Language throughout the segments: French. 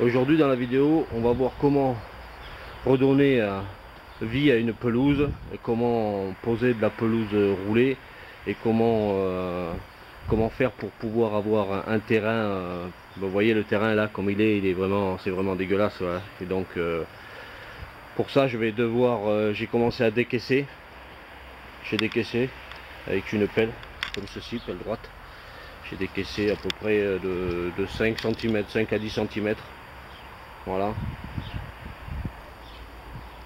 Aujourd'hui dans la vidéo, on va voir comment redonner vie à une pelouse, et comment poser de la pelouse roulée et comment faire pour pouvoir avoir un terrain. Vous voyez le terrain là comme il est vraiment, c'est vraiment dégueulasse. Voilà. Et donc pour ça je vais devoir, j'ai commencé à décaisser. J'ai décaissé avec une pelle comme ceci, pelle droite. J'ai décaissé à peu près de 5 cm, 5 à 10 cm. Voilà.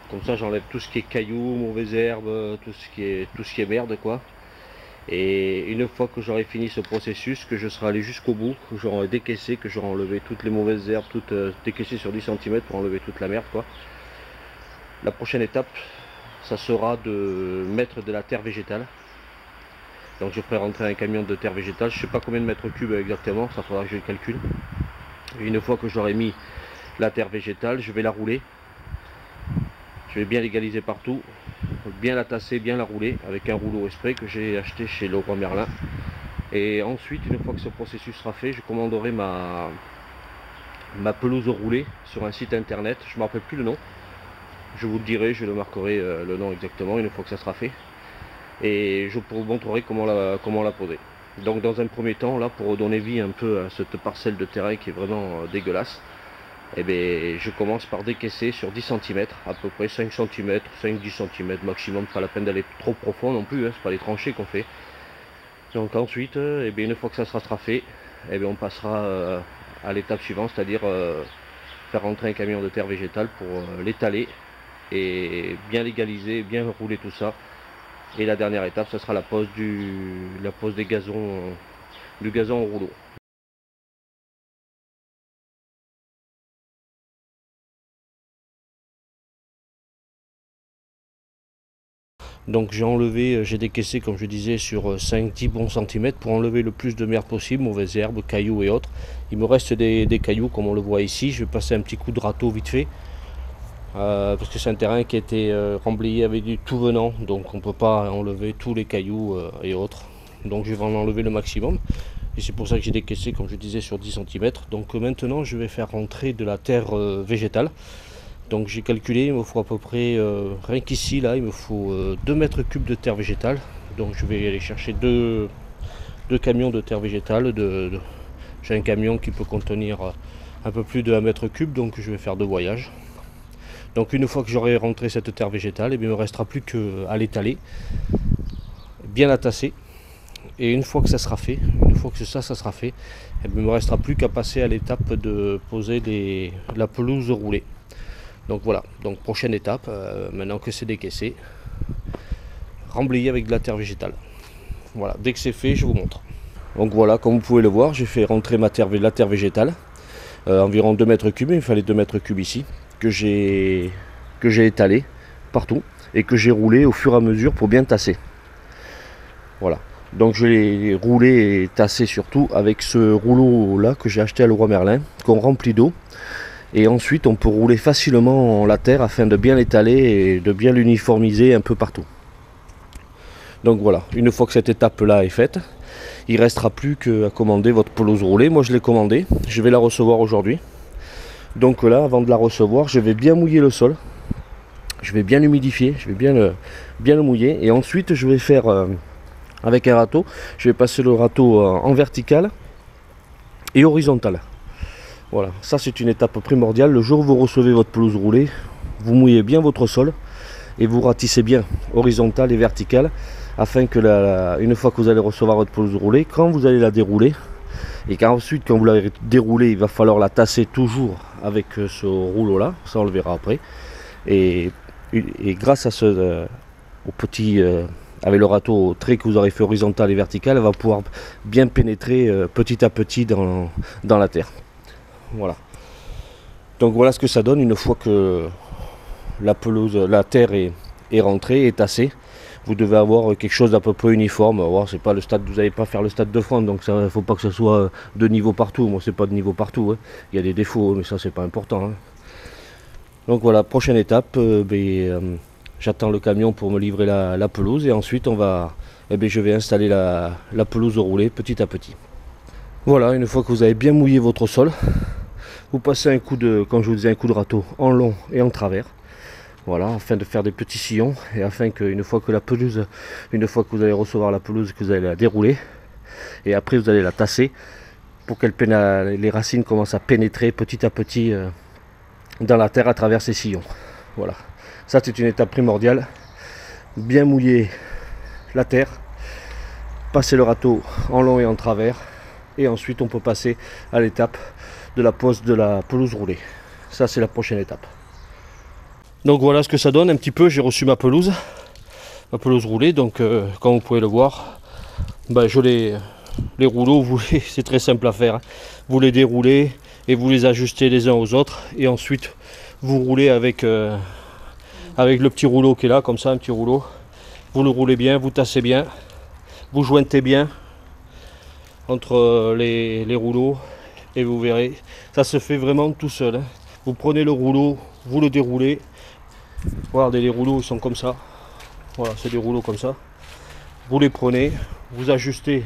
Comme ça j'enlève tout ce qui est cailloux, mauvaises herbes, tout ce qui est merde quoi. Et une fois que j'aurai fini ce processus, que je serai allé jusqu'au bout, que j'aurai décaissé, que j'aurai enlevé toutes les mauvaises herbes, toutes décaissées sur 10 cm pour enlever toute la merde quoi. La prochaine étape, ça sera de mettre de la terre végétale. Donc je ferai rentrer un camion de terre végétale, je sais pas combien de mètres cubes exactement, ça faudra que je le calcule. Et une fois que j'aurai mis la terre végétale, je vais la rouler. Je vais bien l'égaliser partout, bien la tasser, bien la rouler avec un rouleau exprès que j'ai acheté chez Leroy Merlin. Et ensuite, une fois que ce processus sera fait, je commanderai ma pelouse roulée sur un site internet. Je ne me rappelle plus le nom. Je vous le dirai, je le marquerai le nom exactement une fois que ça sera fait. Et je vous montrerai comment la poser. Donc dans un premier temps, là, pour donner vie un peu à cette parcelle de terrain qui est vraiment dégueulasse, eh bien, je commence par décaisser sur 10 cm, à peu près 5 cm, 5-10 cm maximum, pas la peine d'aller trop profond non plus, hein, c'est pas les tranchées qu'on fait. Donc ensuite, eh bien, une fois que ça sera fait, eh bien, on passera à l'étape suivante, c'est-à-dire faire rentrer un camion de terre végétale pour l'étaler et bien légaliser, bien rouler tout ça. Et la dernière étape, ce sera la pose des gazons, du gazon au rouleau. Donc j'ai décaissé comme je disais sur 5-10 bons centimètres pour enlever le plus de merde possible, mauvaises herbes, cailloux et autres. Il me reste des cailloux comme on le voit ici, je vais passer un petit coup de râteau vite fait. Parce que c'est un terrain qui a été remblayé avec du tout venant, donc on ne peut pas enlever tous les cailloux et autres. Donc je vais en enlever le maximum. Et c'est pour ça que j'ai décaissé comme je disais sur 10 cm. Donc maintenant je vais faire rentrer de la terre végétale. Donc j'ai calculé, il me faut à peu près, rien qu'ici, là, il me faut 2 mètres cubes de terre végétale. Donc je vais aller chercher deux camions de terre végétale. J'ai un camion qui peut contenir un peu plus de 1 mètre cube, donc je vais faire 2 voyages. Donc une fois que j'aurai rentré cette terre végétale, il ne me restera plus qu'à l'étaler, bien la tasser. Et une fois que ça sera fait, ça sera fait, il ne me restera plus qu'à passer à l'étape de poser la pelouse roulée. Donc voilà, donc prochaine étape, maintenant que c'est décaissé, remblayer avec de la terre végétale. Voilà, dès que c'est fait, je vous montre. Donc voilà, comme vous pouvez le voir, j'ai fait rentrer la terre végétale, environ 2 mètres cubes, il me fallait 2 mètres cubes ici, que j'ai étalé partout et que j'ai roulé au fur et à mesure pour bien tasser. Voilà, donc je l'ai roulé et tassé surtout avec ce rouleau là que j'ai acheté à Leroy Merlin, qu'on remplit d'eau. Et ensuite on peut rouler facilement la terre afin de bien l'étaler et de bien l'uniformiser un peu partout. Donc voilà, une fois que cette étape là est faite, il ne restera plus qu'à commander votre pelouse roulée. Moi je l'ai commandée, je vais la recevoir aujourd'hui. Donc là, avant de la recevoir, je vais bien mouiller le sol. Je vais bien l'humidifier, je vais bien le mouiller. Et ensuite je vais faire avec un râteau, je vais passer le râteau en vertical et horizontal. Voilà, ça c'est une étape primordiale. Le jour où vous recevez votre pelouse roulée, vous mouillez bien votre sol et vous ratissez bien horizontal et vertical afin que une fois que vous allez recevoir votre pelouse roulée, quand vous allez la dérouler et qu'ensuite quand vous l'avez déroulée, il va falloir la tasser toujours avec ce rouleau là, ça on le verra après. Et grâce à au petit avec le râteau au trait que vous aurez fait horizontal et vertical, elle va pouvoir bien pénétrer petit à petit dans la terre. Voilà. Donc voilà ce que ça donne une fois que la terre est rentrée, est tassée. Vous devez avoir quelque chose d'à peu près uniforme. C'est pas le stade, vous n'allez pas faire le stade de France, donc il ne faut pas que ce soit de niveau partout. Moi c'est pas de niveau partout, hein. Il y a des défauts, mais ça c'est pas important, hein. Donc voilà, prochaine étape, j'attends le camion pour me livrer la pelouse et ensuite je vais installer la pelouse roulée petit à petit. Voilà, une fois que vous avez bien mouillé votre sol, vous passez un coup de, comme je vous disais, un coup de râteau en long et en travers. Voilà, afin de faire des petits sillons et afin qu'une fois que la pelouse, une fois que vous allez recevoir la pelouse, que vous allez la dérouler et après vous allez la tasser pour qu'elle les racines commencent à pénétrer petit à petit dans la terre à travers ces sillons. Voilà, ça c'est une étape primordiale. Bien mouiller la terre, passer le râteau en long et en travers et ensuite on peut passer à l'étape de la pose de la pelouse roulée. Ça c'est la prochaine étape. Donc voilà ce que ça donne un petit peu. J'ai reçu ma pelouse roulée. Donc comme vous pouvez le voir, je les rouleaux, c'est très simple à faire. Vous les déroulez et vous les ajustez les uns aux autres. Et ensuite vous roulez avec le petit rouleau qui est là, comme ça, un petit rouleau. Vous le roulez bien, vous tassez bien, vous jointez bien entre les rouleaux. Et vous verrez, ça se fait vraiment tout seul. Vous prenez le rouleau, vous le déroulez. Regardez, les rouleaux ils sont comme ça. Voilà, c'est des rouleaux comme ça. Vous les prenez, vous ajustez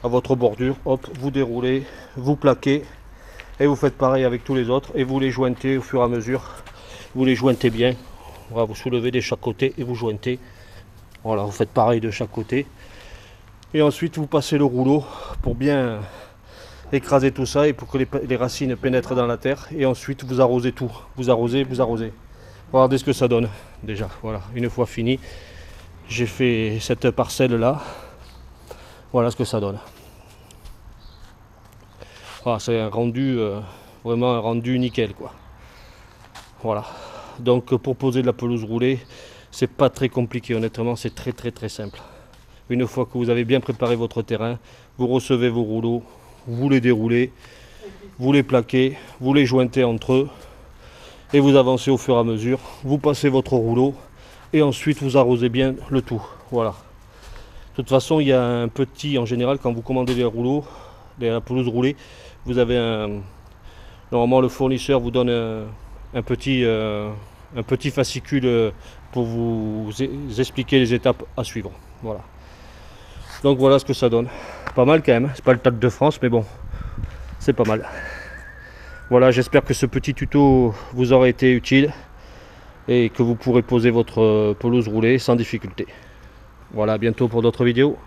à votre bordure, hop, vous déroulez, vous plaquez et vous faites pareil avec tous les autres et vous les jointez au fur et à mesure. Vous les jointez bien. Voilà, vous soulevez de chaque côté et vous jointez. Voilà, vous faites pareil de chaque côté. Et ensuite vous passez le rouleau pour bien écraser tout ça et pour que les racines pénètrent dans la terre. Et ensuite vous arrosez tout. Vous arrosez, vous arrosez. Regardez ce que ça donne déjà. Voilà, une fois fini, j'ai fait cette parcelle là. Voilà ce que ça donne. Voilà, c'est un rendu, vraiment un rendu nickel quoi. Voilà. Donc pour poser de la pelouse roulée, c'est pas très compliqué honnêtement, c'est très simple. Une fois que vous avez bien préparé votre terrain, vous recevez vos rouleaux, vous les déroulez, vous les plaquez, vous les jointez entre eux. Et vous avancez au fur et à mesure, vous passez votre rouleau et ensuite vous arrosez bien le tout. Voilà. De toute façon, il y a un petit, en général, quand vous commandez les rouleaux, la pelouse roulée, vous avez normalement le fournisseur vous donne un petit fascicule pour vous expliquer les étapes à suivre. Voilà. Donc voilà ce que ça donne. Pas mal quand même, c'est pas le Stade de France, mais bon, c'est pas mal. Voilà, j'espère que ce petit tuto vous aura été utile et que vous pourrez poser votre pelouse roulée sans difficulté. Voilà, à bientôt pour d'autres vidéos.